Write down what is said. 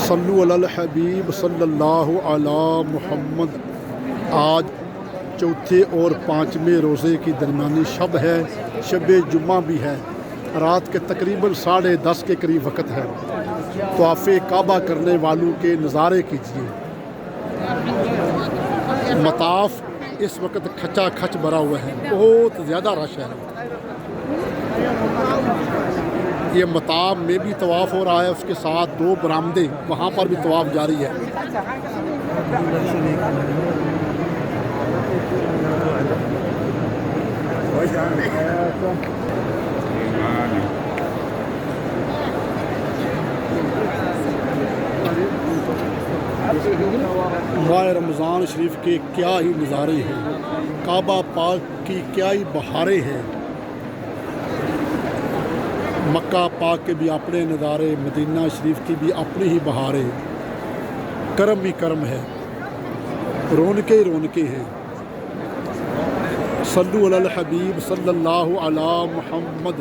सल्लु अलल हबीब सल्लल्लाहु अला मुहम्मद। आज चौथे और पाँचवें रोज़े की दरमियानी शब है, शब जुम्मा भी है। रात के तकरीबन 10:30 के करीब वक़्त है। तवाफ़े काबा करने वालों के नज़ारे कीजिए। मताफ़ इस वक्त खचा खच भरा हुआ है, बहुत ज़्यादा रश है। ये मताब में भी तवाफ़ हो रहा है, उसके साथ 2 बरामदे वहाँ पर भी तवाफ़ जारी है। माह रमज़ान शरीफ के क्या ही नज़ारे हैं, काबा पाक की क्या ही बहारें हैं। मक्का पाक के भी अपने नज़ारे, मदीना शरीफ की भी अपनी ही बहारें। करम ही करम है, रौनके ही रौनके हैं। सल्लु अलल हबीब सल्लल्लाहु अला मुहम्मद।